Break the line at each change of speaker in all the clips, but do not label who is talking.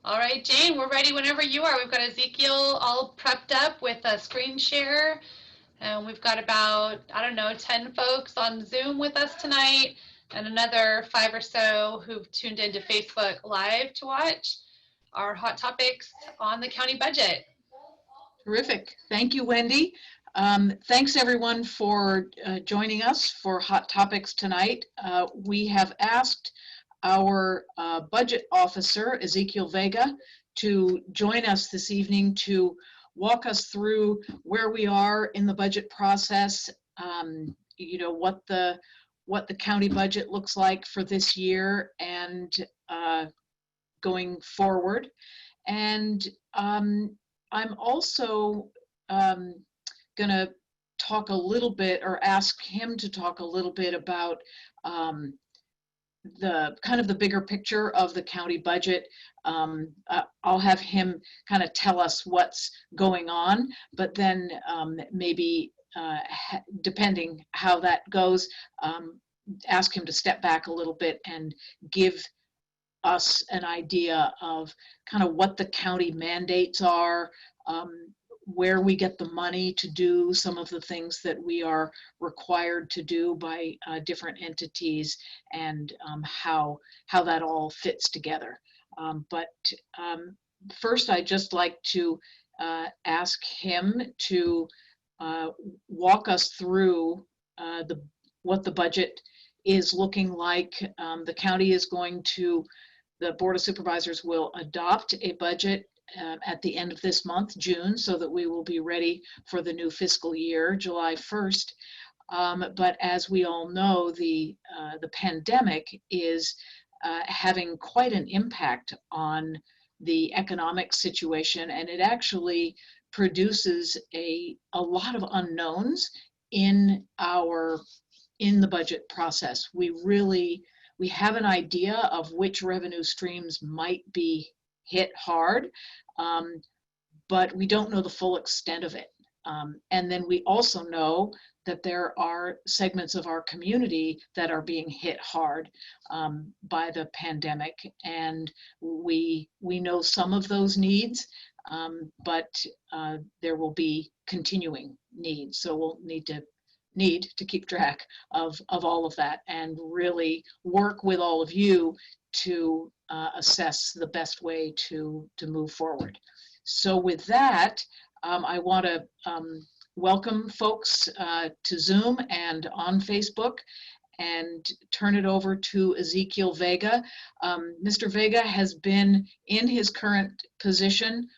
All right, Jane, we're ready whenever you are. We've got Ezekiel all prepped up with a screen share, and we've got about, I don't know, 10 folks on Zoom with us tonight, and another 5 or so who've tuned into Facebook Live to watch our hot topics on the county budget.
Terrific. Thank you, Wendy. Thanks everyone for joining us for Hot Topics tonight. We have asked our budget officer, Ezekiel Vega, to join us this evening to walk us through where we are in the budget process, you know, what the county budget looks like for this year and going forward. And I'm also going to talk a little bit, or ask him to talk a little bit about the kind of the bigger picture of the county budget. I'll have him kind of tell us what's going on, but then maybe depending how that goes, ask him to step back a little bit and give us an idea of kind of what the county mandates are, where we get the money to do some of the things that we are required to do by different entities, and how that all fits together. But first, I'd just like to ask him to walk us through what the budget is looking like. The county is going to, the Board of Supervisors will adopt a budget at the end of this month, June, so that we will be ready for the new fiscal year, July 1st. But as we all know, the pandemic is having quite an impact on the economic situation, and it actually produces a lot of unknowns in the budget process. We have an idea of which revenue streams might be hit hard, but we don't know the full extent of it. And then we also know that there are segments of our community that are being hit hard by the pandemic, and we know some of those needs, but there will be continuing needs. So we'll need to keep track of all of that and really work with all of you to assess the best way to move forward. So with that, I want to welcome folks to Zoom and on Facebook, and turn it over to Ezekiel Vega. Mr. Vega has been in his current position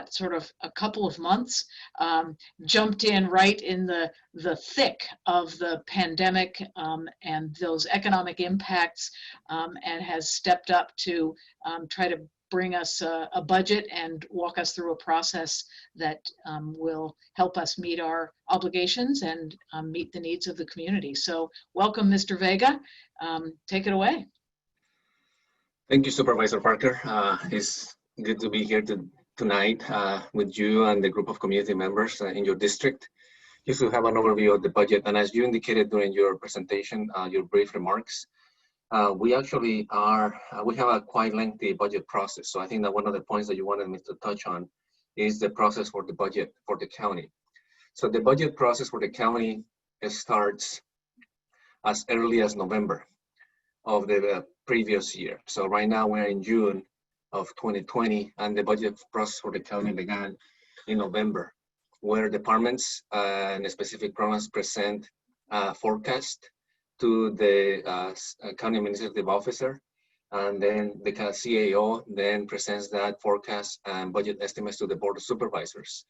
sort of a couple of months, jumped in right in the thick of the pandemic and those economic impacts, and has stepped up to try to bring us a budget and walk us through a process that will help us meet our obligations and meet the needs of the community. So welcome, Mr. Vega. Take it away.
Thank you, Supervisor Parker. It's good to be here tonight with you and the group of community members in your district, just to have an overview of the budget. And as you indicated during your presentation, your brief remarks, we actually we have a quite lengthy budget process. So I think that one of the points that you wanted me to touch on is the process for the budget for the county. So the budget process for the county starts as early as November of the previous year. So right now we're in June of 2020, and the budget process for the county began in November, where departments and specific programs present forecast to the county administrative officer, and then the CAO then presents that forecast and budget estimates to the Board of Supervisors.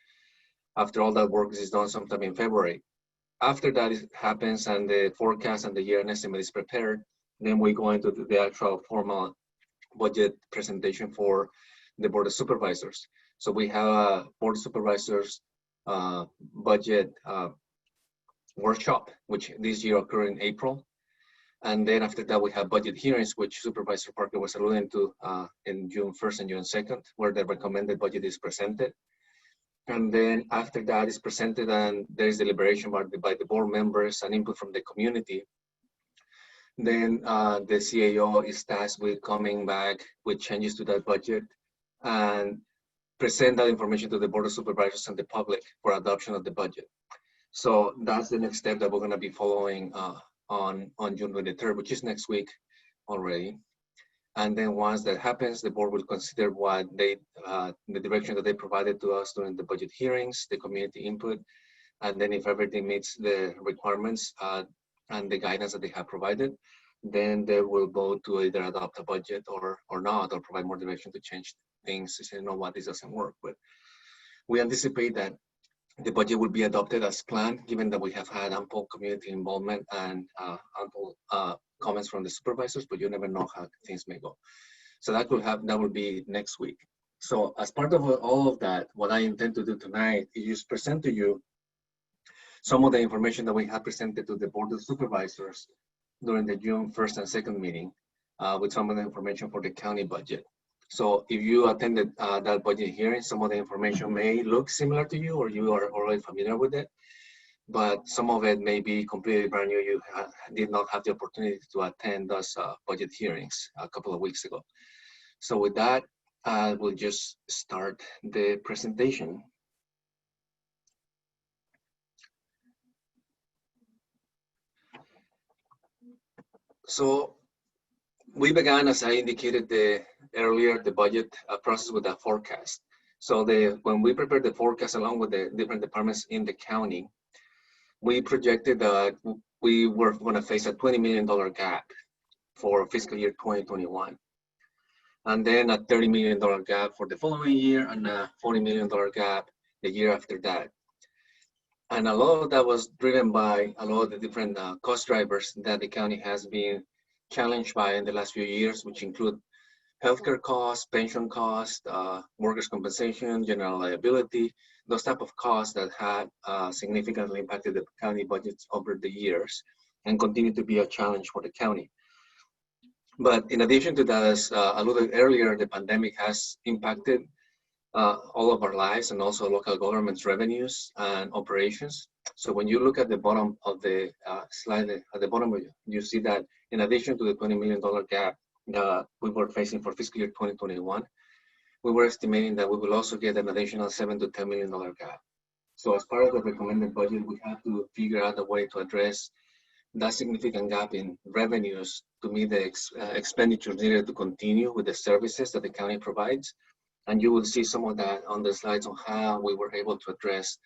After all that work is done sometime in February. After that happens and the forecast and the year-end estimate is prepared, then we go into the actual formal budget presentation for the Board of Supervisors. So we have a Board of Supervisors budget workshop, which this year occurred in April. And then after that, we have budget hearings, which Supervisor Parker was alluding to in June 1st and June 2nd, where the recommended budget is presented. And then after that is presented and there is deliberation by the board members and input from the community. Then the CAO is tasked with coming back with changes to that budget and present that information to the Board of Supervisors and the public for adoption of the budget. So that's the next step that we're going to be following on June 23rd, which is next week already. And then once that happens, the board will consider what they, the direction that they provided to us during the budget hearings, the community input, and then if everything meets the requirements and the guidance that they have provided, then they will vote to either adopt a budget or not, or provide more direction to change things to say, you know what, this doesn't work. But we anticipate that the budget will be adopted as planned, given that we have had ample community involvement and ample comments from the supervisors, but you never know how things may go. So that will be next week. So as part of all of that, what I intend to do tonight is just present to you some of the information that we have presented to the Board of Supervisors during the June 1st and 2nd meeting with some of the information for the county budget. So if you attended that budget hearing, some of the information may look similar to you or you are already familiar with it, but some of it may be completely brand new. You did not have the opportunity to attend those budget hearings a couple of weeks ago. So with that, we'll just start the presentation. So we began, as I indicated earlier, the budget process with a forecast. So when we prepared the forecast along with the different departments in the county, we projected that we were going to face a $20 million gap for fiscal year 2021. And then a $30 million gap for the following year and a $40 million gap the year after that. And a lot of that was driven by a lot of the different cost drivers that the county has been challenged by in the last few years, which include healthcare costs, pension costs, workers' compensation, general liability, those type of costs that had significantly impacted the county budgets over the years and continue to be a challenge for the county. But in addition to that, as alluded earlier, the pandemic has impacted all of our lives and also local government's revenues and operations. So when you look at the bottom of the slide, at the bottom, you see that in addition to the $20 million gap that we were facing for fiscal year 2021, we were estimating that we will also get an additional $7 to $10 million gap. So as part of the recommended budget, we have to figure out a way to address that significant gap in revenues to meet the expenditures needed to continue with the services that the county provides. And you will see some of that on the slides on how we were able to address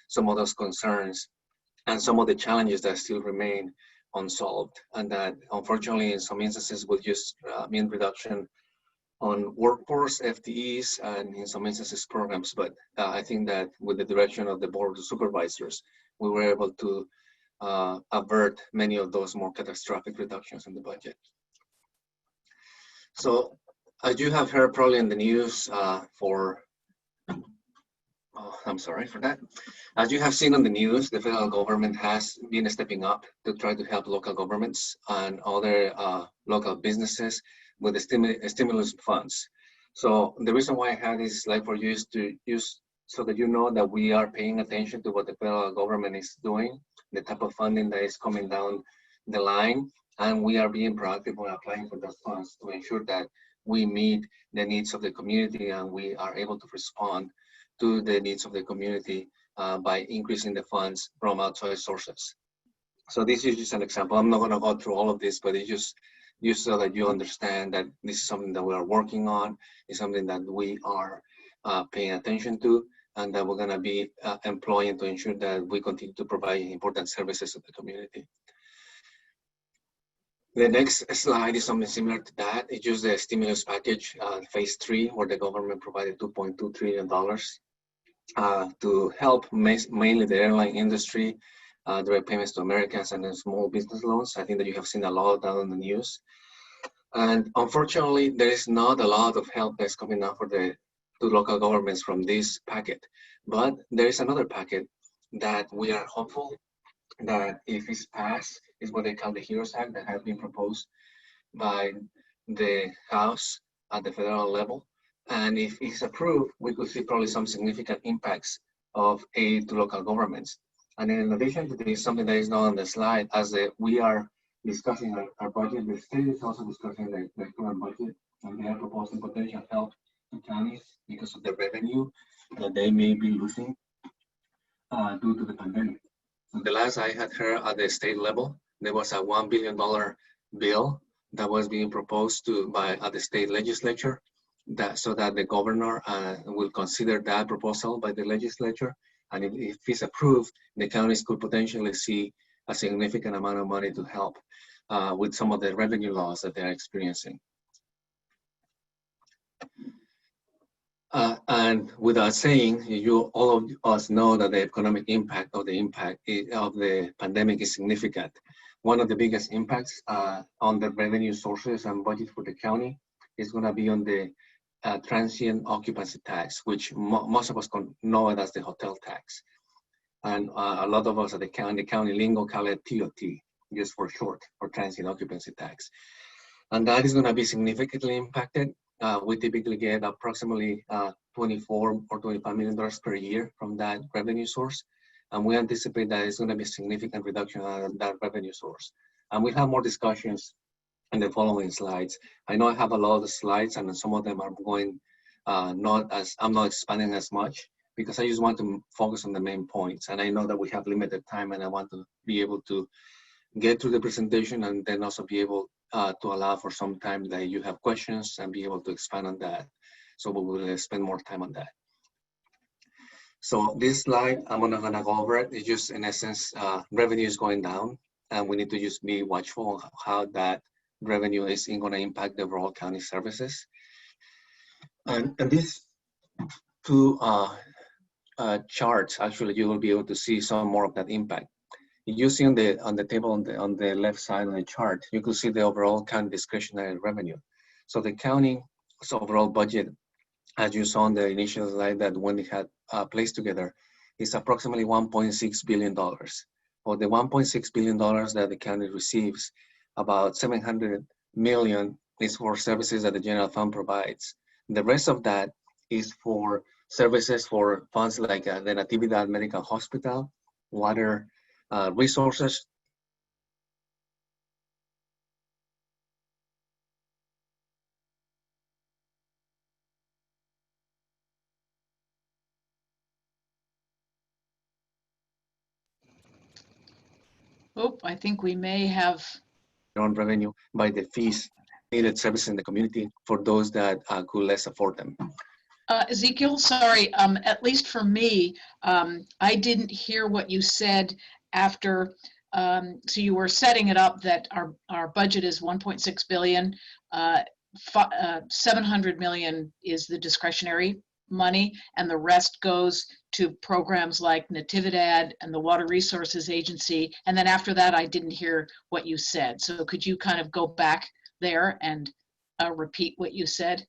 some of those concerns and some of the challenges that still remain unsolved. And that unfortunately, in some instances, will just mean reduction on workforce, FTEs, and in some instances programs. But I think that with the direction of the Board of Supervisors, we were able to avert many of those more catastrophic reductions in the budget. So as you have heard probably in the news I'm sorry for that. As you have seen on the news, the federal government has been stepping up to try to help local governments and other local businesses with the stimulus funds. So the reason why I had this slide for you is to use so that you know that we are paying attention to what the federal government is doing, the type of funding that is coming down the line, and we are being proactive on applying for those funds to ensure that we meet the needs of the community and we are able to respond to the needs of the community by increasing the funds from outside sources. So this is just an example. I'm not going to go through all of this, but it's just so that you understand that this is something that we are working on, it's something that we are paying attention to, and that we're going to be employing to ensure that we continue to provide important services to the community. The next slide is something similar to that. It's just the stimulus package, phase 3, where the government provided $2.2 trillion to help mainly the airline industry, direct payments to Americans, and then small business loans. I think that you have seen a lot of that on the news. And unfortunately, there is not a lot of help that's coming out for to local governments from this packet. But there is another packet that we are hopeful that if it's passed, is what they call the HEROES Act that has been proposed by the House at the federal level. And if it's approved, we could see probably some significant impacts of aid to local governments. And in addition to this, something that is not on the slide, as we are discussing our budget, the state is also discussing the current budget, and they are proposing potential help to counties because of the revenue that they may be losing due to the pandemic. So the last I had heard at the state level, there was a $1 billion bill that was being proposed by the state legislature, so that the governor will consider that proposal by the legislature. And if it's approved, the counties could potentially see a significant amount of money to help with some of the revenue loss that they're experiencing. And without saying, all of us know that the economic impact of the pandemic is significant. One of the biggest impacts on the revenue sources and budget for the county is going to be on the transient occupancy tax, which most of us know it as the hotel tax. And a lot of us at the county lingo call it TOT, just for short, for transient occupancy tax. And that is going to be significantly impacted. We typically get approximately $24 or $25 million per year from that revenue source. And we anticipate that it's going to be a significant reduction on that revenue source. And we'll have more discussions in the following slides. I know I have a lot of slides, and some of them are going I'm not expanding as much because I just want to focus on the main points. And I know that we have limited time, and I want to be able to get through the presentation and then also be able to allow for some time that you have questions and be able to expand on that. So we will spend more time on that. So this slide, I'm not gonna go over it. It's just, in essence, revenue is going down, and we need to just be watchful of how that revenue is gonna impact the overall county services. And these two charts, actually, you will be able to see some more of that impact. You see on the table on the left side of the chart, you can see the overall county discretionary revenue. So the county's overall budget, as you saw on the initial slide that Wendy had placed together, is approximately $1.6 billion. For the $1.6 billion that the county receives, about $700 million is for services that the general fund provides. The rest of that is for services for funds like the Natividad Medical Hospital, water resources.
Oh, I think we may have.
On revenue by the fees needed services in the community for those that could less afford them.
Ezekiel, sorry, at least for me, I didn't hear what you said after, so you were setting it up that our budget is 1.6 billion, 700 million is the discretionary money, and the rest goes to programs like Natividad and the Water Resources Agency. And then after that, I didn't hear what you said. So could you kind of go back there and repeat what you said?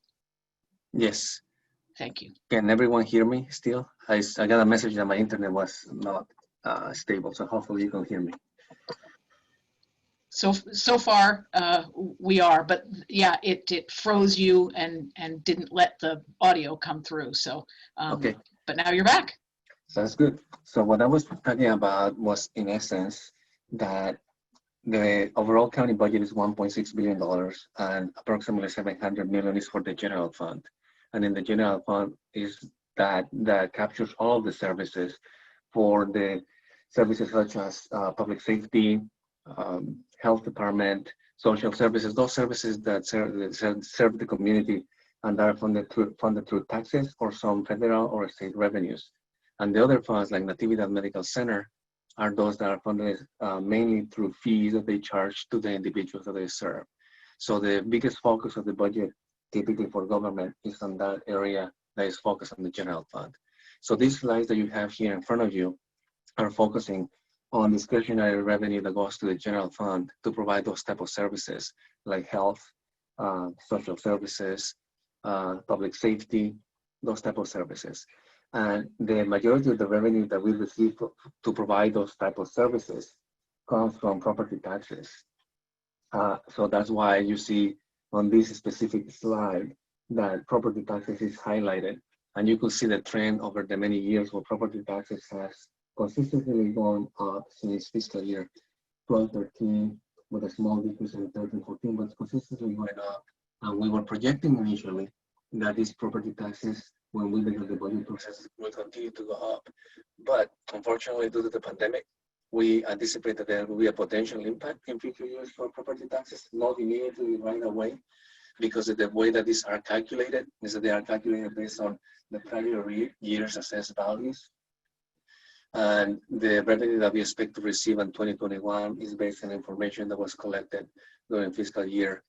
Yes.
Thank you.
Can everyone hear me still? I got a message that my internet was not stable, so hopefully you can hear me.
So far we are, but yeah, it froze you and didn't let the audio come through. So,
okay.
But now you're back.
Sounds good. So what I was talking about was, in essence, that the overall county budget is $1.6 billion, and approximately 700 million is for the general fund. And in the general fund is that captures all of the services for the services such as public safety, health department, social services, those services that serve the community and are funded through taxes or some federal or state revenues. And the other funds like Natividad Medical Center are those that are funded mainly through fees that they charge to the individuals that they serve. So the biggest focus of the budget typically for government is on that area that is focused on the general fund. So these slides that you have here in front of you are focusing on discretionary revenue that goes to the general fund to provide those type of services like health, social services, public safety, those type of services. And the majority of the revenue that we receive to provide those type of services comes from property taxes. So that's why you see on this specific slide that property taxes is highlighted. And you can see the trend over the many years where property taxes has consistently gone up since fiscal year 12-13 with a small decrease in 13-14, but consistently going up. And we were projecting initially that these property taxes, when we begin the budget process, will continue to go up. But unfortunately, due to the pandemic, we anticipate that there will be a potential impact in future years for property taxes, not immediately right away, because of the way that these are calculated is that they are calculated based on the prior year's assessed values. And the revenue that we expect to receive in 2021 is based on information that was collected during fiscal year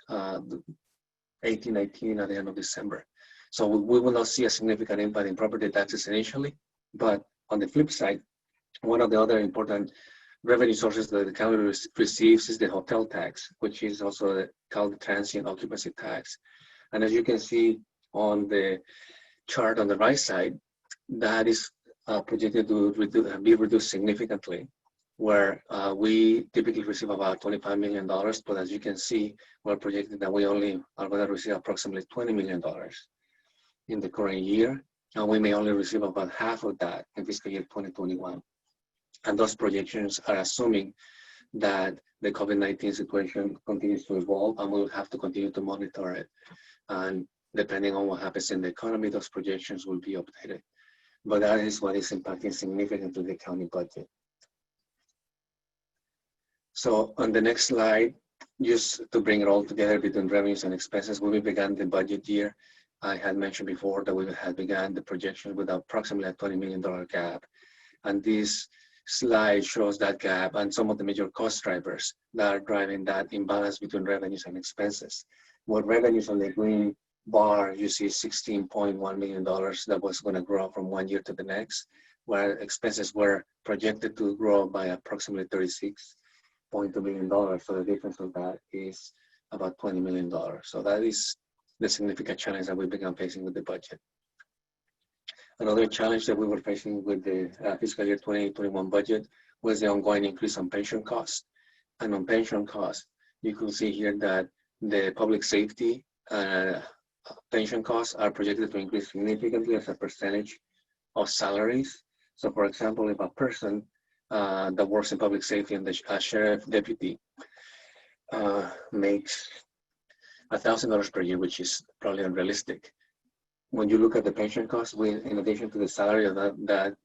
18-19 at the end of December. So we will not see a significant impact in property taxes initially, but on the flip side, one of the other important revenue sources that the county receives is the hotel tax, which is also called the transient occupancy tax. And as you can see on the chart on the right side, that is projected to be reduced significantly, where we typically receive about $25 million, but as you can see, we're projecting that we only are going to receive approximately $20 million in the current year, and we may only receive about half of that in fiscal year 2021. And those projections are assuming that the COVID-19 situation continues to evolve, and we'll have to continue to monitor it. And depending on what happens in the economy, those projections will be updated. But that is what is impacting significantly the county budget. So on the next slide, just to bring it all together between revenues and expenses, when we began the budget year, I had mentioned before that we had begun the projection with approximately a $20 million gap. And this slide shows that gap and some of the major cost drivers that are driving that imbalance between revenues and expenses. With revenues on the green bar, you see $16.1 million that was going to grow from one year to the next, where expenses were projected to grow by approximately $36.2 million. So the difference of that is about $20 million. So that is the significant challenge that we began facing with the budget. Another challenge that we were facing with the fiscal year 2021 budget was the ongoing increase on pension costs. And on pension costs, you can see here that the public safety pension costs are projected to increase significantly as a percentage of salaries. So for example, if a person that works in public safety and the sheriff deputy makes $1,000 per year, which is probably unrealistic. When you look at the pension costs, in addition to the salary of that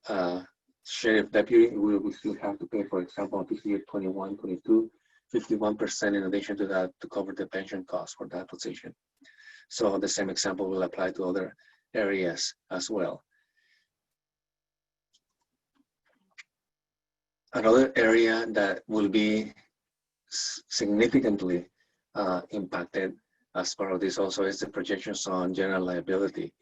sheriff deputy, we will still have to pay, for example, fiscal year 21, 22, 51% in addition to that to cover the pension costs for that position. So the same example will apply to other areas as well. Another area that will be significantly impacted as part of this also is the projections on general liability,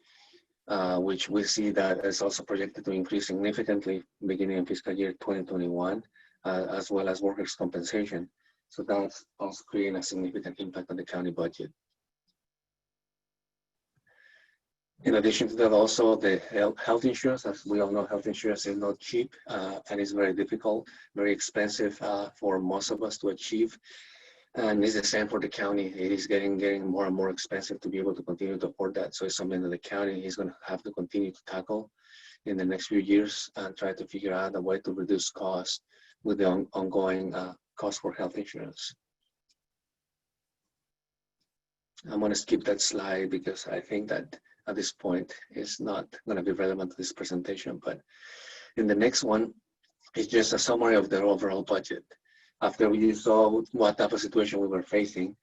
which we see that is also projected to increase significantly beginning in fiscal year 2021, as well as workers' compensation. So that's also creating a significant impact on the county budget. In addition to that, also the health insurance, as we all know, health insurance is not cheap and it's very difficult, very expensive for most of us to achieve. And it's the same for the county. It is getting more and more expensive to be able to continue to afford that. So it's something that the county is going to have to continue to tackle in the next few years and try to figure out a way to reduce costs with the ongoing cost for health insurance. I'm going to skip that slide because I think that at this point it's not going to be relevant to this presentation. But in the next one, it's just a summary of the overall budget. After you saw what type of situation we were facing,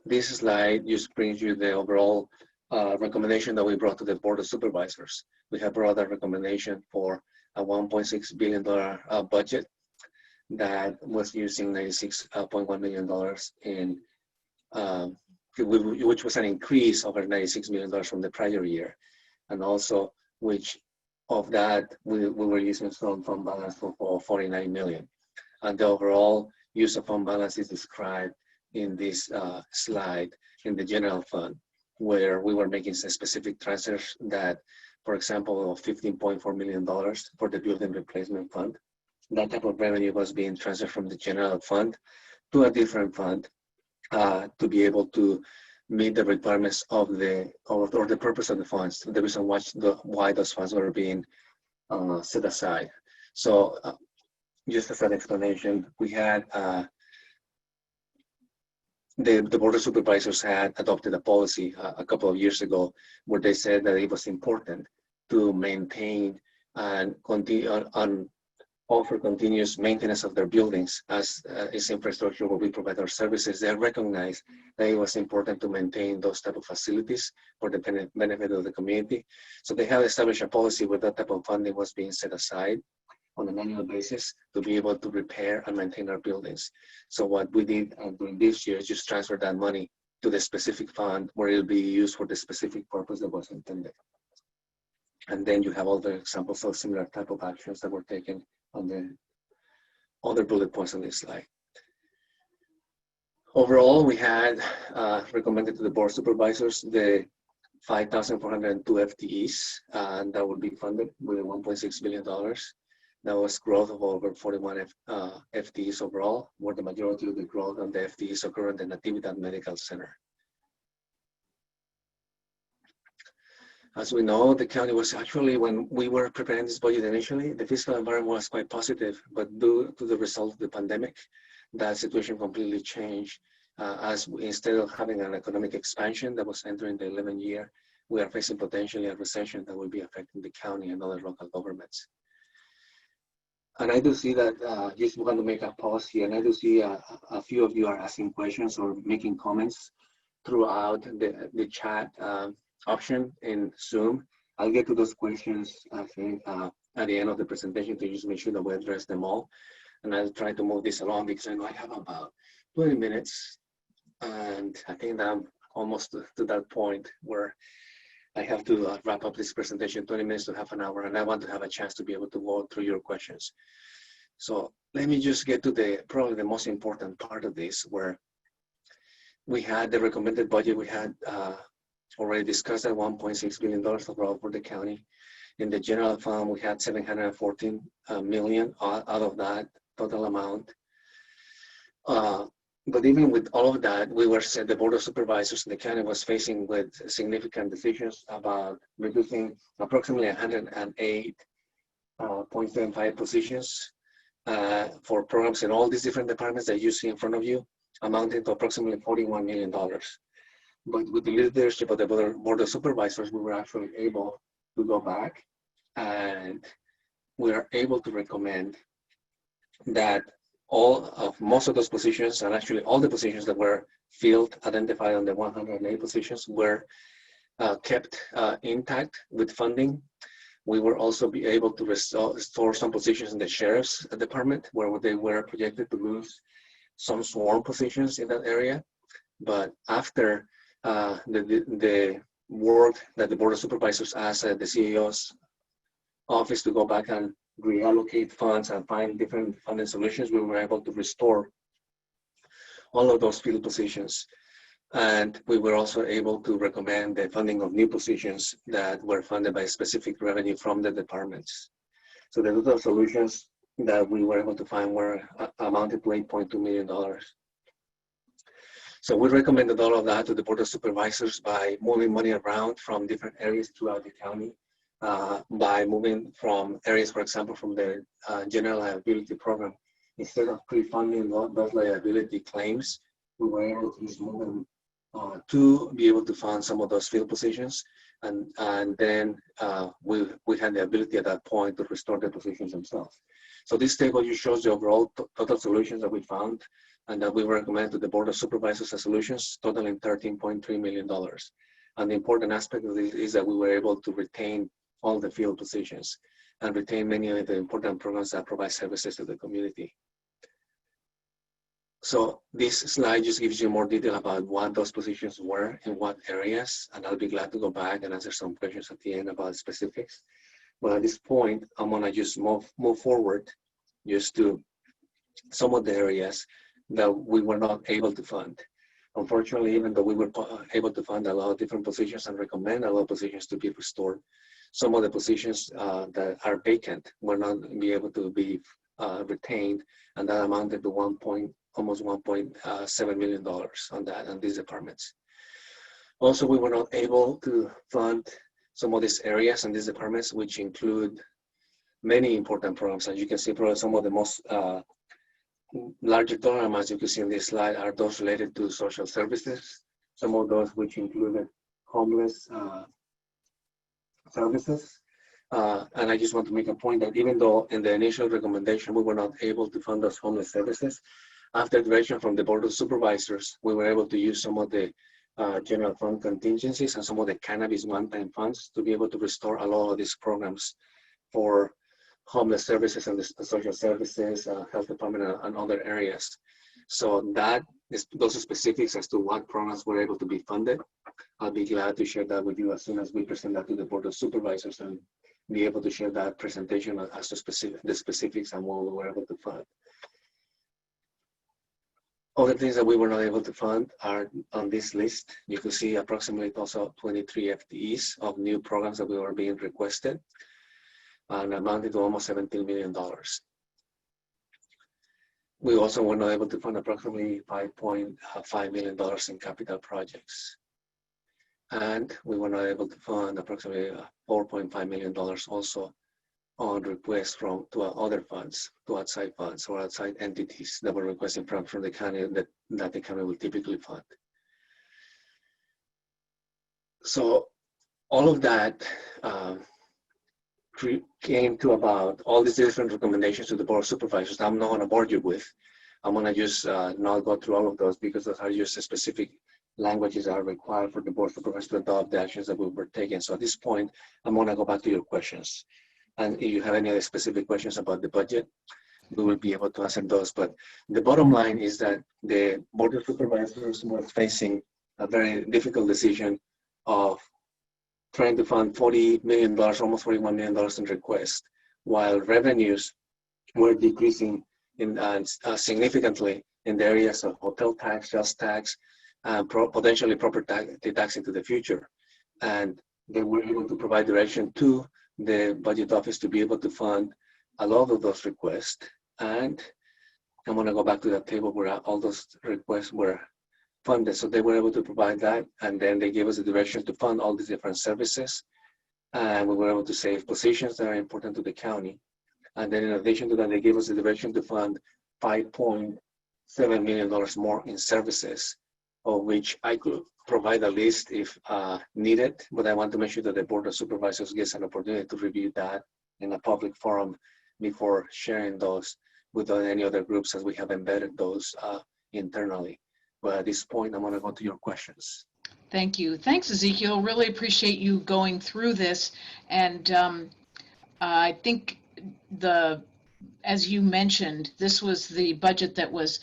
this slide just brings you the overall recommendation that we brought to the Board of Supervisors. We have brought a recommendation for a $1.6 billion budget that was using $96.1 million in, which was an increase over $96 million from the prior year. And also, which of that we were using some fund balance for $49 million. And the overall use of fund balance is described in this slide in the general fund, where we were making some specific transfers that, for example, of $15.4 million for the building replacement fund. That type of revenue was being transferred from the general fund to a different fund to be able to meet the requirements of or the purpose of the funds, the reason why those funds were being set aside. So just as an explanation, we had the Board of Supervisors had adopted a policy a couple of years ago where they said that it was important to maintain and continue on offer continuous maintenance of their buildings as is infrastructure where we provide our services. They recognize that it was important to maintain those type of facilities for the benefit of the community. So they have established a policy where that type of funding was being set aside on an annual basis to be able to repair and maintain our buildings. So what we did during this year is just transfer that money to the specific fund where it'll be used for the specific purpose that was intended. And then you have all the examples of similar type of actions that were taken on the other bullet points on this slide. Overall, we had recommended to the Board of Supervisors the 5,402 FTEs, and that would be funded with $1.6 billion. That was growth of over 41 FTEs overall, where the majority of the growth on the FTEs occur in the Natividad Medical Center. As we know, the county was actually, when we were preparing this budget initially, the fiscal environment was quite positive, but due to the result of the pandemic, that situation completely changed. As we, instead of having an economic expansion that was entering the 11th year, we are facing potentially a recession that will be affecting the county and other local governments. And I do see that, just want to make a pause here, and I do see a few of you are asking questions or making comments throughout the chat option in Zoom. I'll get to those questions, I think, at the end of the presentation to just make sure that we address them all. And I'll try to move this along because I know I have about 20 minutes, and I think that I'm almost to that point where I have to wrap up this presentation, 20 minutes to half an hour, and I want to have a chance to be able to go through your questions. So let me just get to probably the most important part of this, where we had the recommended budget. We had already discussed at $1.6 billion overall for the county. In the general fund, we had $714 million out of that total amount. But even with all of that, the Board of Supervisors in the county was facing with significant decisions about reducing approximately 108.75 positions for programs in all these different departments that you see in front of you, amounting to approximately $41 million. But with the leadership of the Board of Supervisors, we were actually able to go back, and we are able to recommend that most of those positions, and actually all the positions that were filled, identified on the 108 positions, were kept intact with funding. We were also be able to restore some positions in the Sheriff's Department, where they were projected to lose some sworn positions in that area. But after the work that the Board of Supervisors asked the CEO's office to go back and reallocate funds and find different funding solutions, we were able to restore all of those field positions. And we were also able to recommend the funding of new positions that were funded by specific revenue from the departments. So the total solutions that we were able to find were amounted to $8.2 million. So we recommended all of that to the Board of Supervisors by moving money around from different areas throughout the county, by moving from areas, for example, from the general liability program. Instead of pre-funding those liability claims, we were able to just move them to be able to fund some of those field positions. And then we had the ability at that point to restore the positions themselves. So this table just shows the overall total solutions that we found and that we recommend to the Board of Supervisors as solutions, totaling $13.3 million. And the important aspect of this is that we were able to retain all the field positions and retain many of the important programs that provide services to the community. So this slide just gives you more detail about what those positions were in what areas, and I'll be glad to go back and answer some questions at the end about specifics. But at this point, I'm gonna just move forward just to some of the areas that we were not able to fund. Unfortunately, even though we were able to fund a lot of different positions and recommend a lot of positions to be restored, some of the positions that are vacant were not be able to be retained, and that amounted to almost $1.7 million on these departments. Also, we were not able to fund some of these areas and these departments, which include many important programs. As you can see, probably some of the most larger dollar amounts you can see in this slide are those related to social services. Some of those which included homeless services. And I just want to make a point that even though in the initial recommendation we were not able to fund those homeless services, after direction from the Board of Supervisors, we were able to use some of the general fund contingencies and some of the cannabis one-time funds to be able to restore a lot of these programs for homeless services and the social services, health department, and other areas. So that is those specifics as to what programs were able to be funded. I'll be glad to share that with you as soon as we present that to the Board of Supervisors and be able to share that presentation as to the specifics and what we were able to fund. Other things that we were not able to fund are on this list. You can see approximately also 23 FTEs of new programs that we were being requested and amounted to almost $17 million. We also were not able to fund approximately $5.5 million in capital projects. And we were not able to fund approximately $4.5 million also on requests to other funds, to outside funds or outside entities that were requesting from the county that the county will typically fund. So all of that came to about all these different recommendations to the Board of Supervisors. I'm not going to bore you with. I'm going to just not go through all of those because those are just specific languages that are required for the Board of Supervisors to adopt the actions that we were taking. So at this point, I'm going to go back to your questions. And if you have any other specific questions about the budget, we will be able to answer those. But the bottom line is that the Board of Supervisors was facing a very difficult decision of trying to fund $40 million, almost $41 million in requests, while revenues were decreasing significantly in the areas of hotel tax, sales tax, and potentially property tax into the future. And they were able to provide direction to the budget office to be able to fund a lot of those requests. And I'm going to go back to that table where all those requests were funded. So they were able to provide that. And then they gave us the direction to fund all these different services. And we were able to save positions that are important to the county. And then in addition to that, they gave us the direction to fund $5.7 million more in services, of which I could provide a list if needed, but I want to make sure that the Board of Supervisors gets an opportunity to review that in a public forum before sharing those with any other groups, as we have embedded those internally. But at this point, I'm going to go to your questions.
Thank you. Thanks, Ezekiel. Really appreciate you going through this. And I think as you mentioned, this was the budget that was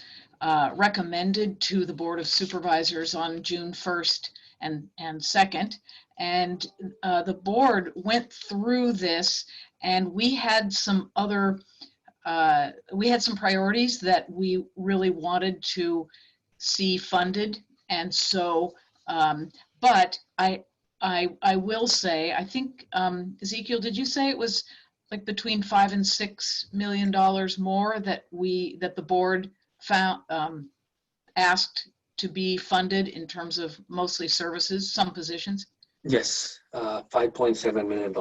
recommended to the Board of Supervisors on June 1st and 2nd. And the board went through this, and we had some priorities that we really wanted to see funded. And so, but I will say, I think, Ezekiel, did you say it was like between $5 and $6 million more that the board found asked to be funded in terms of mostly services, some positions?
Yes, $5.7 million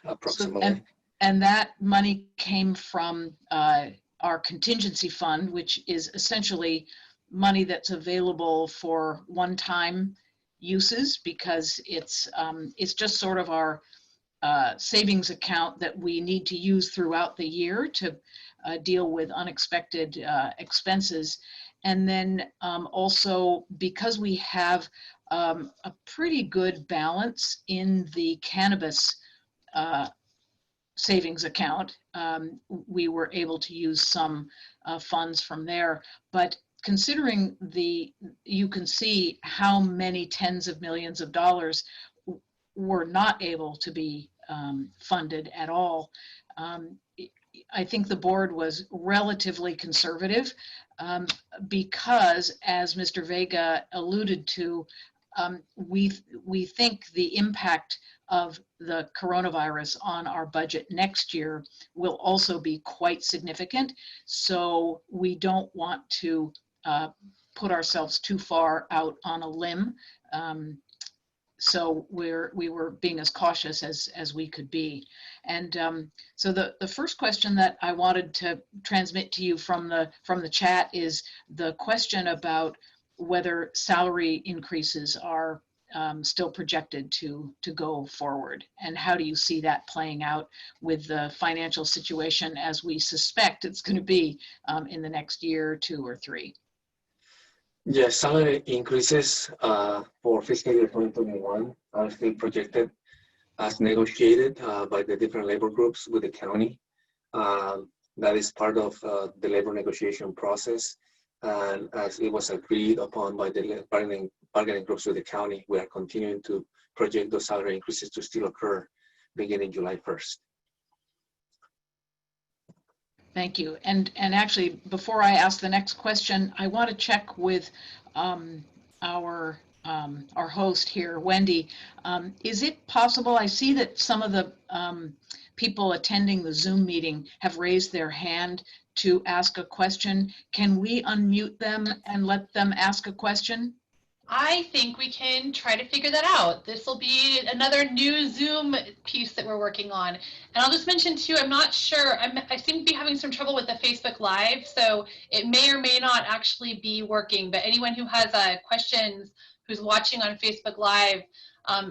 approximately.
So, and that money came from our contingency fund, which is essentially money that's available for one-time uses, because it's just sort of our savings account that we need to use throughout the year to deal with unexpected expenses. And then also, because we have a pretty good balance in the cannabis savings account, we were able to use some funds from there. But considering you can see how many tens of millions of dollars were not able to be funded at all. I think the board was relatively conservative because, as Mr. Vega alluded to, we think the impact of the coronavirus on our budget next year will also be quite significant. So we don't want to put ourselves too far out on a limb so we were being as cautious as we could be. And so the first question that I wanted to transmit to you from the chat is the question about whether salary increases are still projected to go forward, and how do you see that playing out with the financial situation as we suspect it's going to be in the next year, 2 or 3?
Yes, salary increases for fiscal year 2021 are still projected as negotiated by the different labor groups with the county. That is part of the labor negotiation process. And as it was agreed upon by the bargaining groups with the county, we are continuing to project those salary increases to still occur beginning July 1st.
Thank you. And actually, before I ask the next question, I want to check with our host here, Wendy. Is it possible, I see that some of the people attending the Zoom meeting have raised their hand to ask a question. Can we unmute them and let them ask a question?
I think we can try to figure that out. This will be another new Zoom piece that we're working on. And I'll just mention too, I'm not sure, I seem to be having some trouble with the Facebook Live, so it may or may not actually be working, but anyone who has questions who's watching on Facebook Live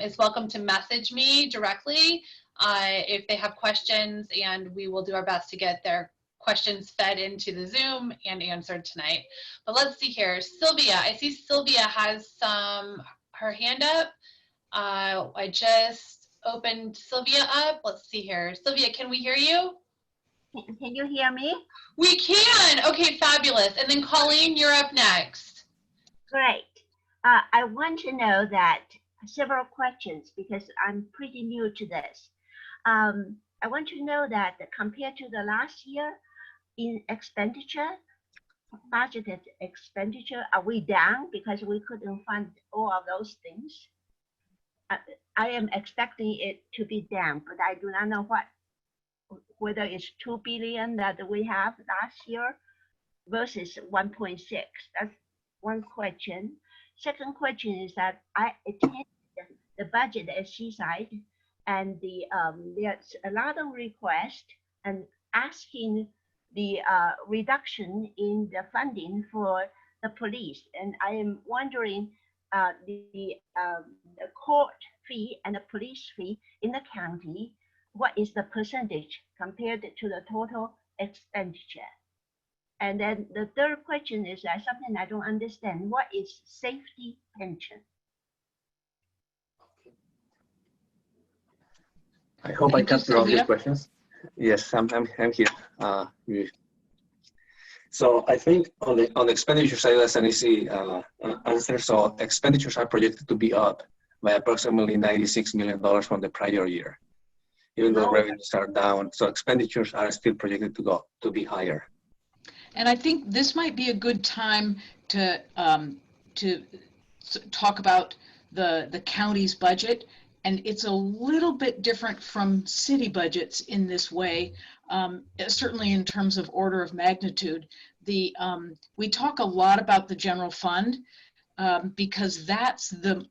is welcome to message me directly if they have questions, and we will do our best to get their questions fed into the Zoom and answered tonight. But let's see here. Sylvia, I see Sylvia has her hand up. I just opened Sylvia up. Let's see here. Sylvia, can we hear you?
Can you hear me?
We can. Okay, fabulous. And then Colleen, you're up next.
Great. I want to know that several questions because I'm pretty new to this. I want to know that compared to the last year, in expenditure, budgeted expenditure, are we down because we couldn't fund all of those things? I am expecting it to be down, but I do not know whether it's 2 billion that we have last year versus 1.6. That's one question. Second question is that I attended the budget at Seaside, and there's a lot of requests and asking the reduction in the funding for the police. And I am wondering the court fee and the police fee in the county, what is the percentage compared to the total expenditure? And then the third question is something I don't understand. What is safety pension?
I hope I captured all your questions. Yes, I'm here. So I think on the expenditure side, that's an easy answer. So expenditures are projected to be up by approximately $96 million from the prior year, even though revenues are down. So expenditures are still projected to be higher.
And I think this might be a good time to talk about the county's budget. And it's a little bit different from city budgets in this way, certainly in terms of order of magnitude. We talk a lot about the general fund because that's the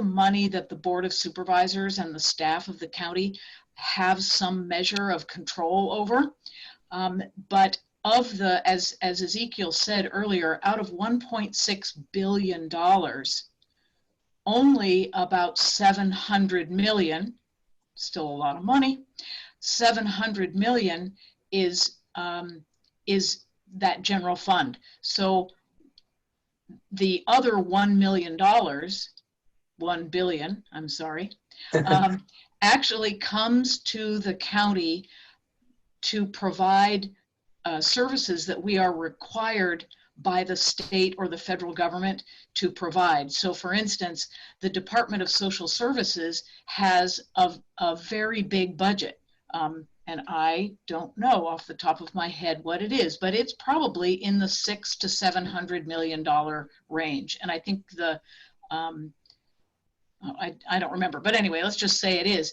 money that the Board of Supervisors and the staff of the county have some measure of control over. But of the, as Ezekiel said earlier, out of $1.6 billion, only about 700 million, still a lot of money, 700 million is that general fund. So the other $1 million, 1 billion, I'm sorry, actually comes to the county to provide services that we are required by the state or the federal government to provide. So for instance, the Department of Social Services has a very big budget. And I don't know off the top of my head what it is, but it's probably in the $600 to $700 million range. And I think I don't remember, but anyway, let's just say it is.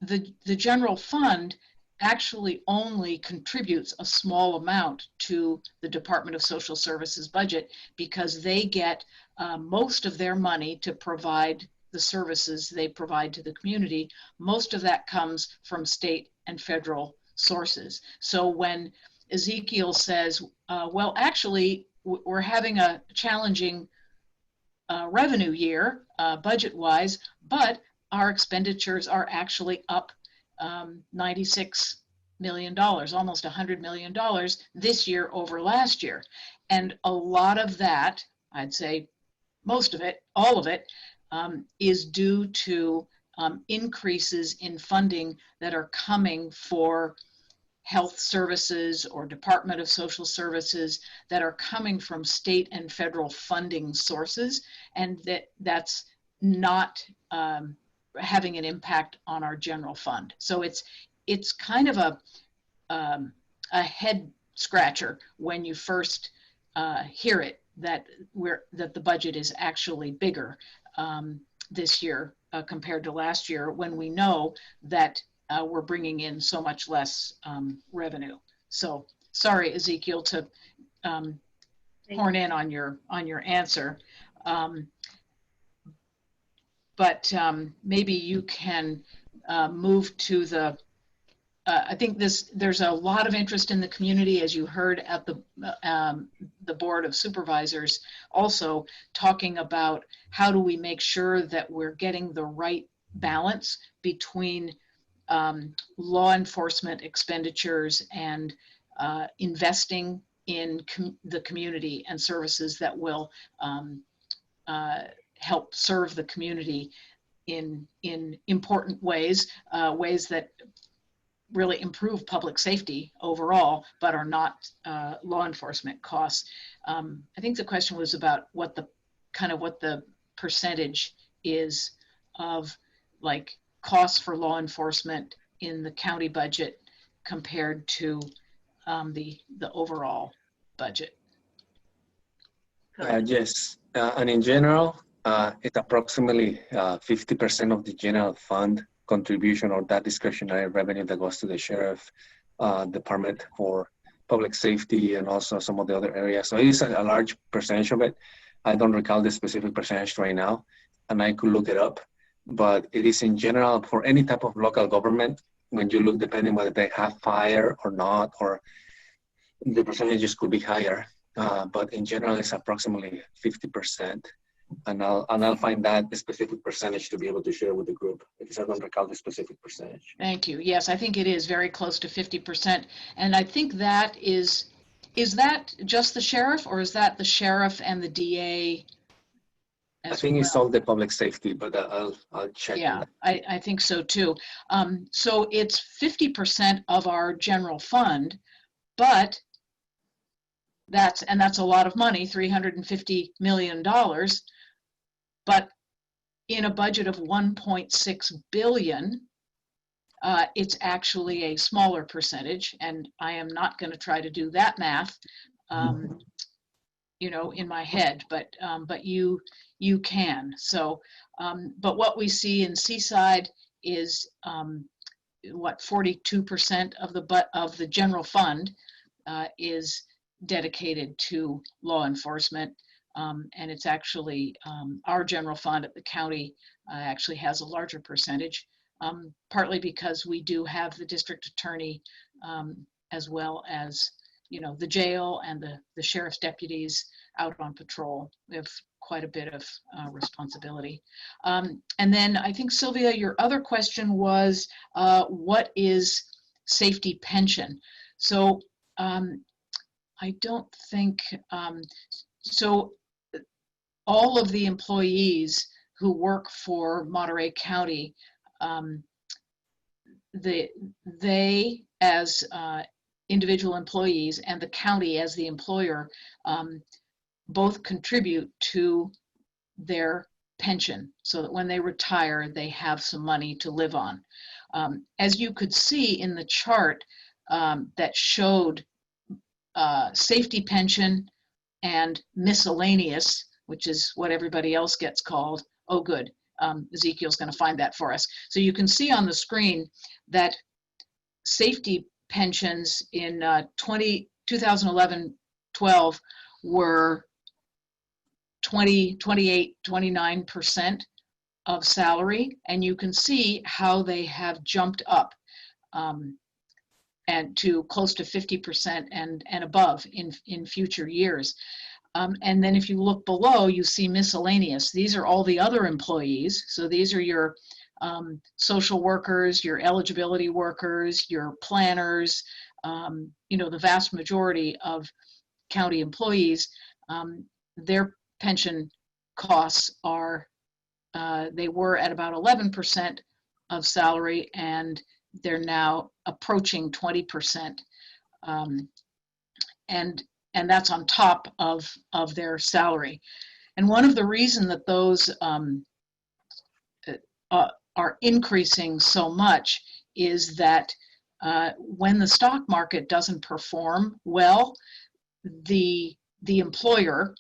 The general fund actually only contributes a small amount to the Department of Social Services budget because they get most of their money to provide the services they provide to the community. Most of that comes from state and federal sources. So when Ezekiel says, well, actually, we're having a challenging revenue year, budget-wise, but our expenditures are actually up $96 million, almost $100 million this year over last year. And a lot of that, I'd say most of it, all of it, is due to increases in funding that are coming for health services or Department of Social Services that are coming from state and federal funding sources, and that's not having an impact on our general fund. So it's kind of a head scratcher when you first hear it, that the budget is actually bigger this year compared to last year, when we know that we're bringing in so much less revenue. So sorry, Ezekiel, to horn in on your answer. But maybe you can move to the, I think there's a lot of interest in the community, as you heard at the Board of Supervisors, also talking about how do we make sure that we're getting the right balance between law enforcement expenditures and investing in the community and services that will help serve the community in important ways, ways that really improve public safety overall, but are not law enforcement costs. I think the question was about what the percentage is of like costs for law enforcement in the county budget compared to the overall budget.
Yes, and in general, it's approximately 50% of the general fund contribution, or that discretionary revenue that goes to the sheriff department for public safety and also some of the other areas. So it is a large percentage of it. I don't recall the specific percentage right now, and I could look it up, but it is in general for any type of local government. When you look, depending whether they have fire or not, or the percentages could be higher, but in general, it's approximately 50%. And I'll find that the specific percentage to be able to share with the group, because I don't recall the specific percentage.
Thank you. Yes, I think it is very close to 50%. And I think that is that just the sheriff, or is that the sheriff and the DA as
I think
well?
it's all the public safety, but I'll check.
Yeah, I think so too. So it's 50% of our general fund, but that's a lot of money, $350 million. But in a budget of 1.6 billion, it's actually a smaller percentage, and I am not going to try to do that math, in my head, but you can. So, but what we see in Seaside is 42% of the general fund is dedicated to law enforcement. And it's actually our general fund at the county actually has a larger percentage, partly because we do have the district attorney as well as the jail and the sheriff's deputies out on patrol. We have quite a bit of responsibility. And then I think, Sylvia, your other question was what is safety pension? So I don't think so. All of the employees who work for Monterey County, they as individual employees and the county as the employer both contribute to their pension, so that when they retire, they have some money to live on. As you could see in the chart that showed safety pension and miscellaneous, which is what everybody else gets called. Oh, good. Ezekiel's going to find that for us. So you can see on the screen that safety pensions in 2011-12 were 20, 28, 29% of salary, and you can see how they have jumped up and to close to 50% and above in future years. And then if you look below, you see miscellaneous. These are all the other employees. So these are your social workers, your eligibility workers, your planners, you know, the vast majority of county employees, their pension costs are, they were at about 11% of salary, and they're now approaching 20%. And that's on top of their salary. And one of the reasons that those are increasing so much is that when the stock market doesn't perform well, the employer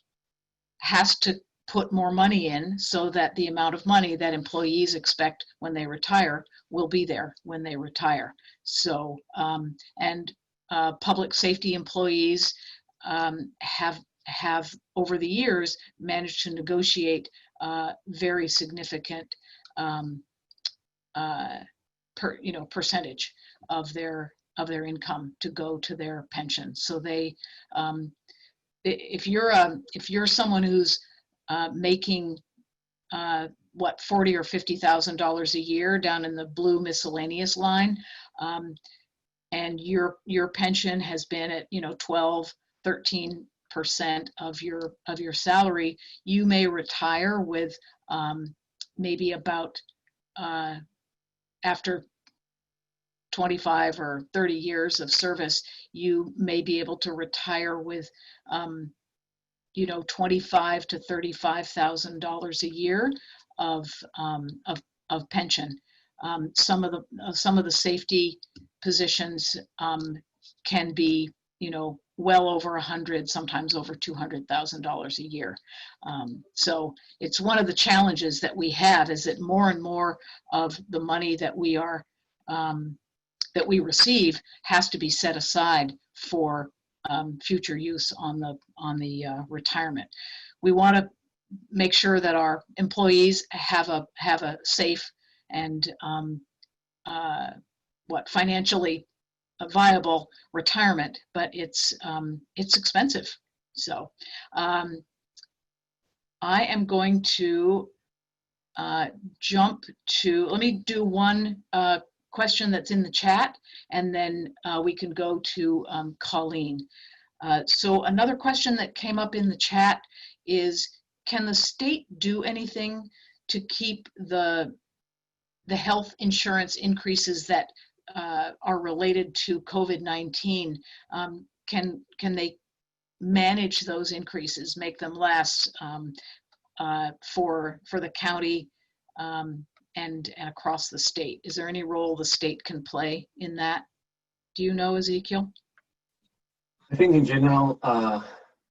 has to put more money in so that the amount of money that employees expect when they retire will be there when they retire. So, public safety employees have over the years managed to negotiate very significant percentage of their income to go to their pension. So they, if you're someone who's making what, $40,000 or $50,000 a year down in the blue miscellaneous line, and your pension has been at 12, 13% of your salary, you may retire with maybe about after 25 or 30 years of service, you may be able to retire with $25,000 to $35,000 a year of pension. Some of the safety positions can be well over 100, sometimes over $200,000 a year. So it's one of the challenges that we have, is that more and more of the money that we are that we receive has to be set aside for future use on the retirement. We want to make sure that our employees have a safe and financially viable retirement, but it's expensive. So I am going to jump to, let me do one question that's in the chat, and then we can go to Colleen. So another question that came up in the chat is, can the state do anything to keep the health insurance increases that are related to COVID-19? Can they manage those increases, make them less for the county and across the state? Is there any role the state can play in that? Do you know, Ezekiel?
I think in general,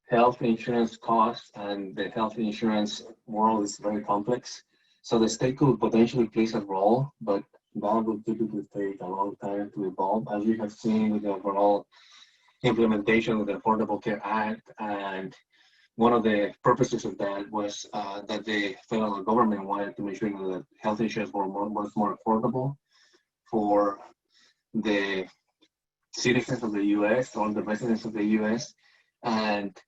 health insurance costs and the health insurance world is very complex. So the state could potentially play a role, but that will typically take a long time to evolve, as you have seen with the overall implementation of the Affordable Care Act. And one of the purposes of that was that the federal government wanted to make sure that health insurance was more affordable for the citizens of the U.S., or the residents of the U.S., and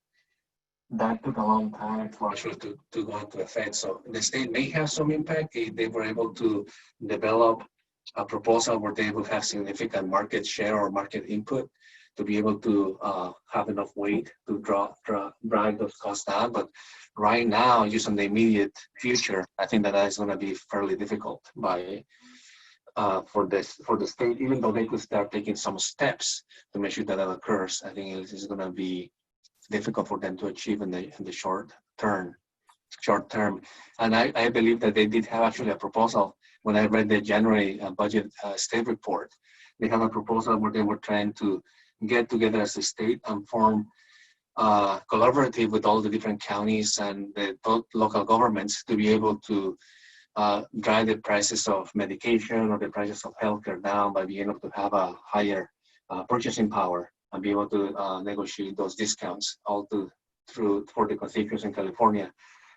that took a long time for actually to go into effect. So the state may have some impact if they were able to develop a proposal where they will have significant market share or market input to be able to have enough weight to drive those costs down. But right now, just in the immediate future, I think that is going to be fairly difficult for the state, even though they could start taking some steps to make sure that occurs. I think it is going to be difficult for them to achieve in the short term. And I believe that they did have actually a proposal. When I read the January budget state report, they have a proposal where they were trying to get together as a state and form collaborative with all the different counties and the local governments to be able to drive the prices of medication or the prices of healthcare down by being able to have a higher purchasing power and be able to negotiate those discounts through for the constituents in California.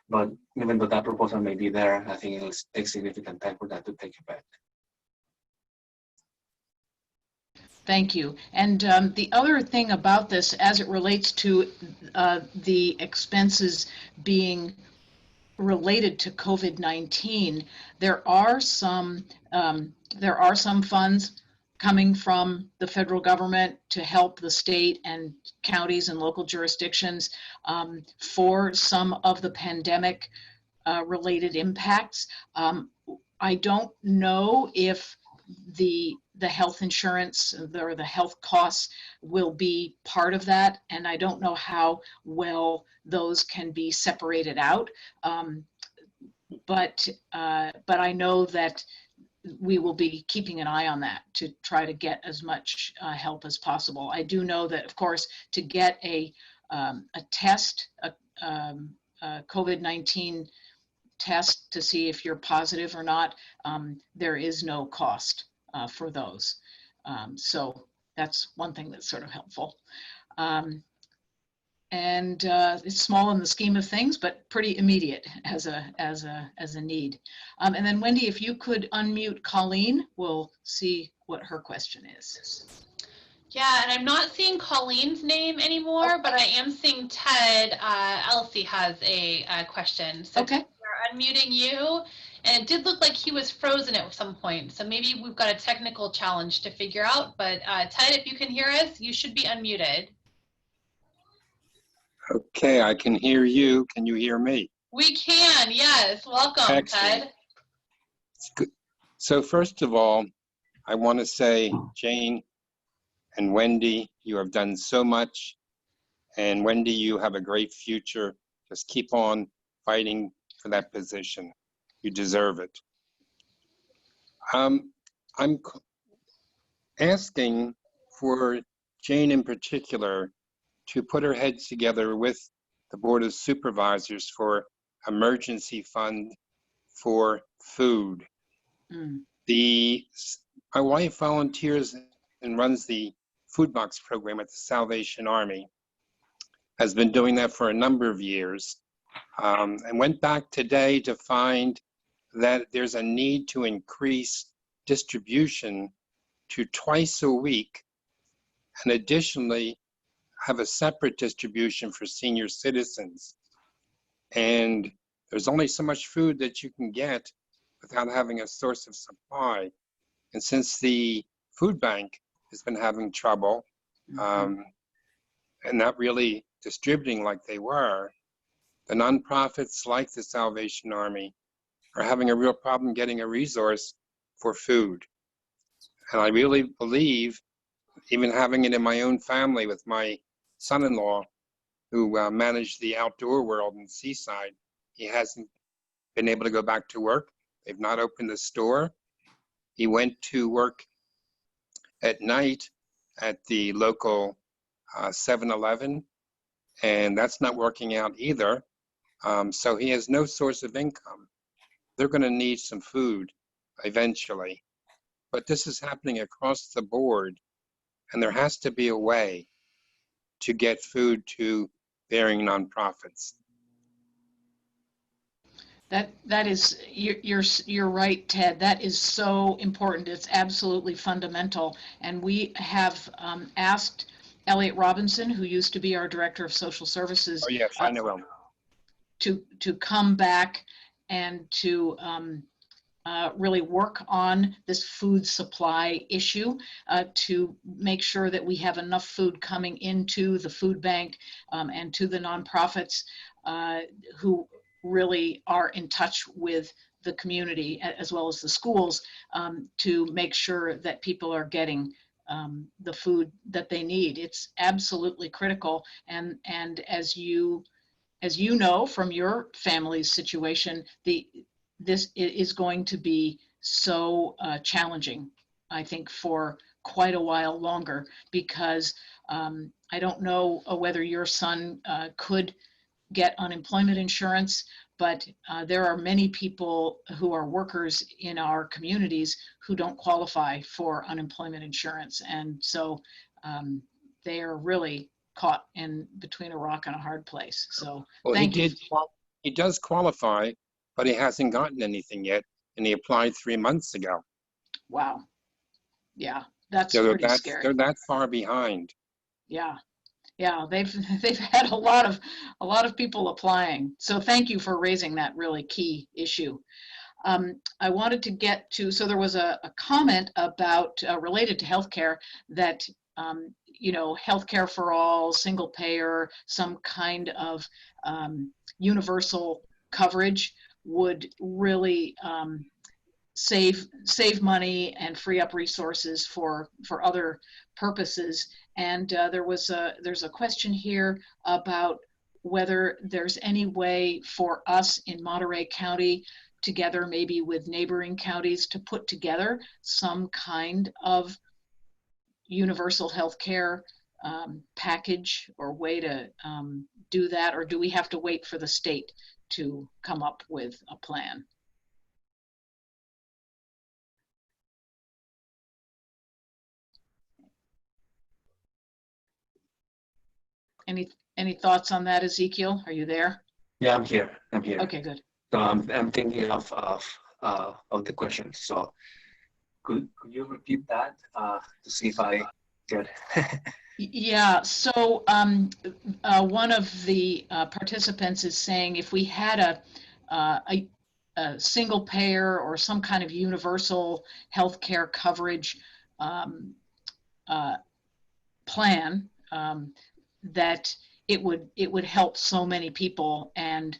But even though that proposal may be there, I think it'll take significant time for that to take effect.
Thank you. And the other thing about this, as it relates to the expenses being related to COVID-19, there are some funds coming from the federal government to help the state and counties and local jurisdictions for some of the pandemic related impacts. I don't know if the health insurance or the health costs will be part of that, and I don't know how well those can be separated out. But I know that we will be keeping an eye on that to try to get as much help as possible. I do know that, of course, to get a test, a COVID-19 test to see if you're positive or not, there is no cost for those. So that's one thing that's sort of helpful. And it's small in the scheme of things, but pretty immediate as a need. And then Wendy, if you could unmute Colleen, we'll see what her question is.
Yeah, and I'm not seeing Colleen's name anymore, but I am seeing Ted. Elsie has a question. So
Okay.
we're unmuting you, and it did look like he was frozen at some point. So maybe we've got a technical challenge to figure out. But Ted, if you can hear us, you should be unmuted.
Okay, I can hear you. Can you hear me?
We can, yes. Welcome,
Excellent.
Ted.
So first of all, I want to say, Jane and Wendy, you have done so much. And Wendy, you have a great future. Just keep on fighting for that position. You deserve it. I'm asking for Jane in particular to put her heads together with the Board of Supervisors for emergency fund for food.
Mm.
My wife volunteers and runs the food box program at the Salvation Army, has been doing that for a number of years, and went back today to find that there's a need to increase distribution to twice a week, and additionally have a separate distribution for senior citizens. And there's only so much food that you can get without having a source of supply. And since the food bank has been having trouble and not really distributing like they were, the nonprofits like the Salvation Army are having a real problem getting a resource for food. And I really believe, even having it in my own family with my son-in-law, who managed the outdoor world in Seaside, he hasn't been able to go back to work. They've not opened the store. He went to work at night at the local 7-Eleven, and that's not working out either. So he has no source of income. They're going to need some food eventually. But this is happening across the board, and there has to be a way to get food to varying nonprofits.
That is, you're right, Ted. That is so important. It's absolutely fundamental. And we have asked Elliot Robinson, who used to be our Director of Social Services,
Oh yes, I know him.
to come back and to really work on this food supply issue to make sure that we have enough food coming into the food bank and to the nonprofits who really are in touch with the community as well as the schools to make sure that people are getting the food that they need. It's absolutely critical. And as you know from your family's situation, this is going to be so challenging, I think, for quite a while longer, because I don't know whether your son could get unemployment insurance, but there are many people who are workers in our communities who don't qualify for unemployment insurance. And so they are really caught in between a rock and a hard place. So
Well,
thank you.
he does qualify, but he hasn't gotten anything yet, and he applied 3 months ago.
Wow. Yeah, that's
So
pretty scary.
they're that far behind.
Yeah. Yeah, they've had a lot of people applying. So thank you for raising that really key issue. I wanted to get to, so there was a comment about related to healthcare that you know, healthcare for all, single payer, some kind of universal coverage would really save money and free up resources for other purposes. And there's a question here about whether there's any way for us in Monterey County, together maybe with neighboring counties, to put together some kind of universal health care package or way to do that, or do we have to wait for the state to come up with a plan? Any thoughts on that, Ezekiel? Are you there?
Yeah, I'm here. I'm here.
Okay, good.
So I'm thinking of the question. So could you repeat that to see if I get?
Yeah. So one of the participants is saying if we had a single payer or some kind of universal healthcare coverage plan, that it would help so many people and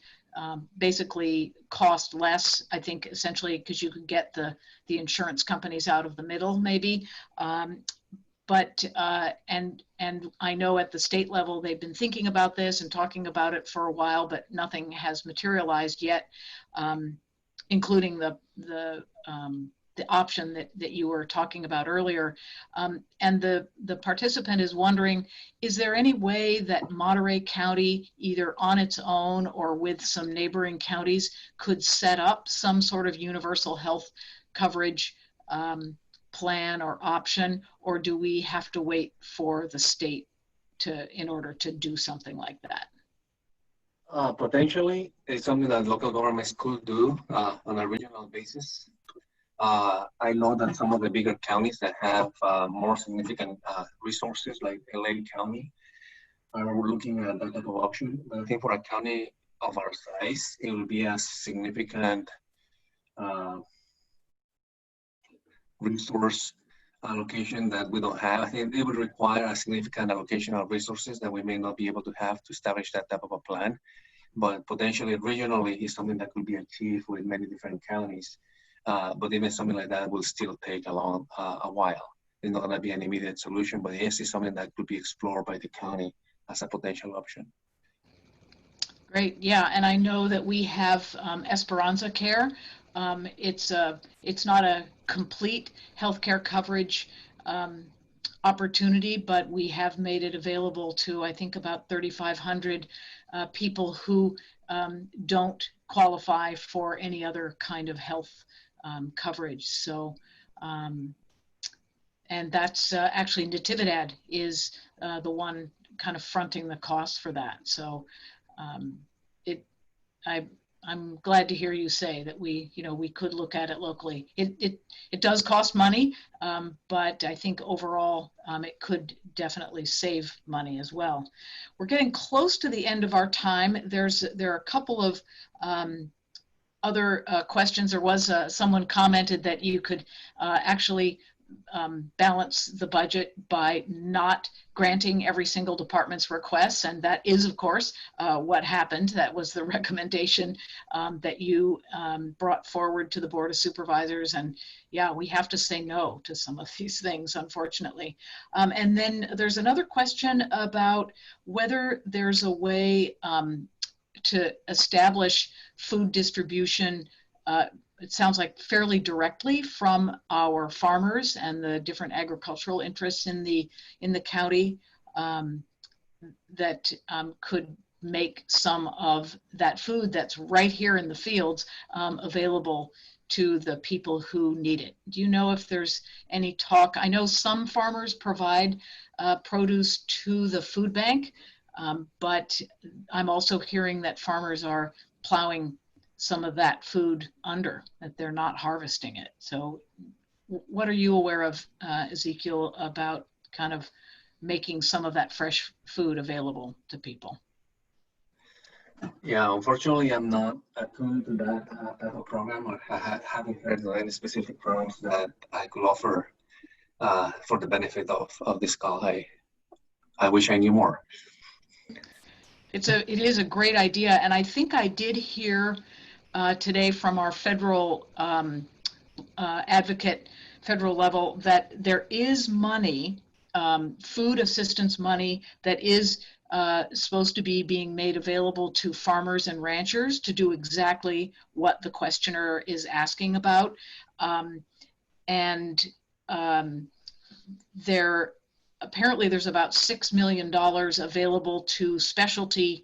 basically cost less, I think, essentially because you could get the insurance companies out of the middle maybe. But and I know at the state level they've been thinking about this and talking about it for a while, but nothing has materialized yet, including the option that you were talking about earlier. And the participant is wondering, is there any way that Monterey County, either on its own or with some neighboring counties, could set up some sort of universal health coverage plan or option, or do we have to wait for the state in order to do something like that?
Potentially, it's something that local governments could do on a regional basis. I know that some of the bigger counties that have more significant resources, like LA County, are looking at that type of option. But I think for a county of our size, it will be a significant resource allocation that we don't have. I think it would require a significant allocation of resources that we may not be able to have to establish that type of a plan. But potentially regionally is something that could be achieved with many different counties. But even something like that will still take a while. It's not going to be an immediate solution, but yes, it's something that could be explored by the county as a potential option.
Great, yeah, and I know that we have Esperanza Care. It's not a complete healthcare coverage opportunity, but we have made it available to, I think, about 3,500 people who don't qualify for any other kind of health coverage. So, and that's actually Natividad is the one kind of fronting the cost for that. So I'm glad to hear you say that we could look at it locally. It does cost money, but I think overall it could definitely save money as well. We're getting close to the end of our time. There are a couple of other questions. There was someone commented that you could actually balance the budget by not granting every single department's requests, and that is, of course, what happened. That was the recommendation that you brought forward to the Board of Supervisors, and yeah, we have to say no to some of these things, unfortunately. And then there's another question about whether there's a way to establish food distribution, it sounds like fairly directly from our farmers and the different agricultural interests in the county, that could make some of that food that's right here in the fields available to the people who need it. Do you know if there's any talk? I know some farmers provide produce to the food bank, but I'm also hearing that farmers are plowing some of that food under, that they're not harvesting it. So what are you aware of, Ezekiel, about kind of making some of that fresh food available to people?
Yeah, unfortunately, I'm not attuned to that type of program, or haven't heard of any specific programs that I could offer for the benefit of this call. I wish I knew more.
It is a great idea, and I think I did hear today from our federal advocate, federal level, that there is money, food assistance money, that is supposed to be being made available to farmers and ranchers to do exactly what the questioner is asking about. Apparently there's about $6 million available to specialty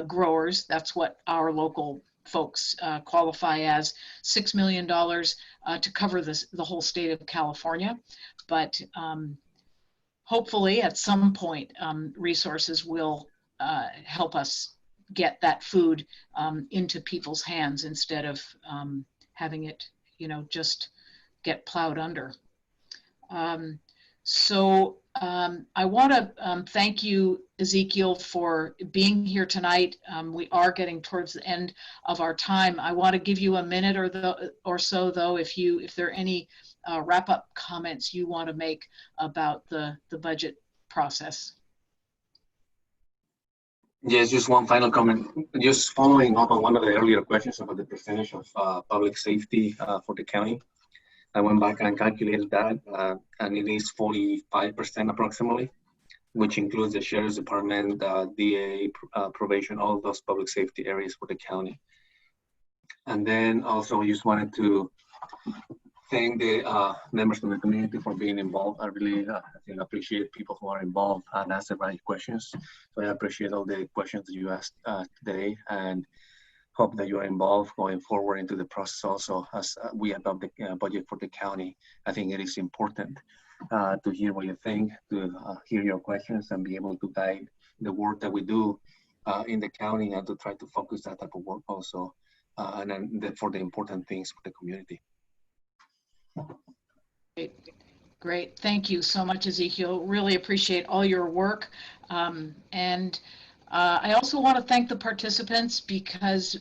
growers. That's what our local folks qualify as, $6 million to cover the whole state of California. But hopefully at some point resources will help us get that food into people's hands instead of having it, just get plowed under. I want to thank you, Ezekiel, for being here tonight. We are getting towards the end of our time. I want to give you a minute or so, though, if there are any wrap-up comments you want to make about the budget process.
Yes, just one final comment. Just following up on one of the earlier questions about the percentage of public safety for the county. I went back and calculated that, and it is 45% approximately, which includes the Sheriff's Department, DA, probation, all those public safety areas for the county. And then also, I just wanted to thank the members of the community for being involved. I really appreciate people who are involved and ask the right questions. So I appreciate all the questions that you asked today, and hope that you are involved going forward into the process also as we adopt the budget for the county. I think it is important to hear what you think, to hear your questions, and be able to guide the work that we do in the county, and to try to focus that type of work also, and then for the important things for the community.
Great. Thank you so much, Ezekiel. Really appreciate all your work. I also want to thank the participants, because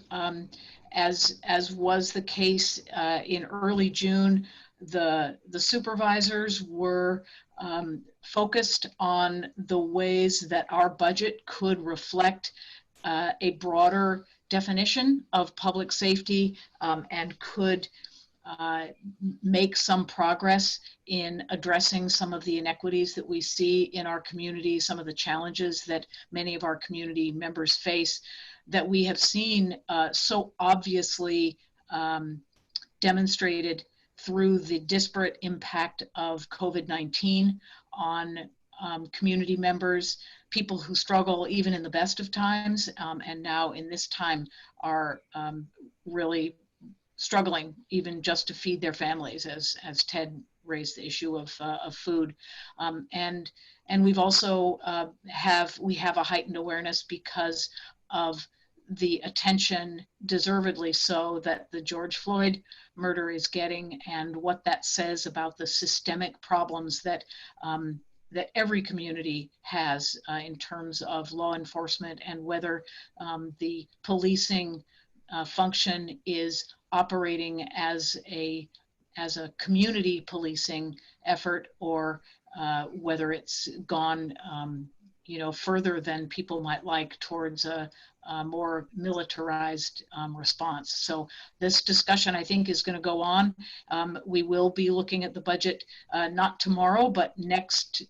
as was the case in early June, the supervisors were focused on the ways that our budget could reflect a broader definition of public safety, and could make some progress in addressing some of the inequities that we see in our community, some of the challenges that many of our community members face, that we have seen so obviously demonstrated through the disparate impact of COVID-19 on community members, people who struggle even in the best of times, and now in this time are really struggling even just to feed their families, as Ted raised the issue of food. And we've also have a heightened awareness because of the attention, deservedly so, that the George Floyd murder is getting, and what that says about the systemic problems that that every community has in terms of law enforcement, and whether the policing function is operating as a community policing effort, or whether it's gone further than people might like towards a more militarized response. So this discussion, I think, is going to go on. We will be looking at the budget not tomorrow, but next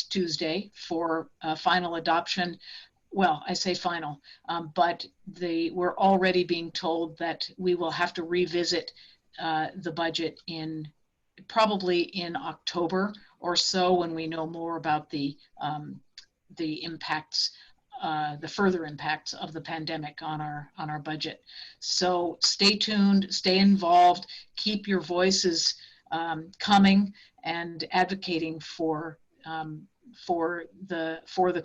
Tuesday for final adoption. Well, I say final, but we're already being told that we will have to revisit the budget probably in October or so, when we know more about the impacts the further impacts of the pandemic on our budget. So stay tuned, stay involved, keep your voices coming and advocating for the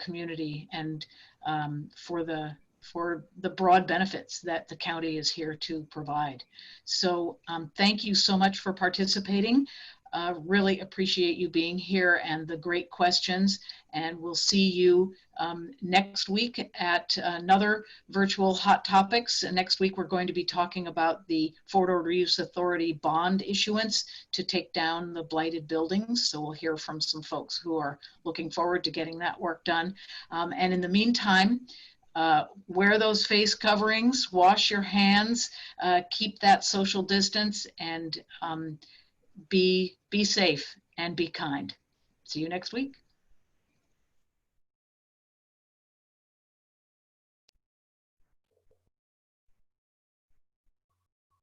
community and for the broad benefits that the county is here to provide. So thank you so much for participating. Really appreciate you being here and the great questions. And we'll see you next week at another virtual Hot Topics. And next week, we're going to be talking about the Fort Ord Reeves Authority bond issuance to take down the blighted buildings. So we'll hear from some folks who are looking forward to getting that work done. And in the meantime, wear those face coverings, wash your hands, keep that social distance, and be safe and be kind. See you next week.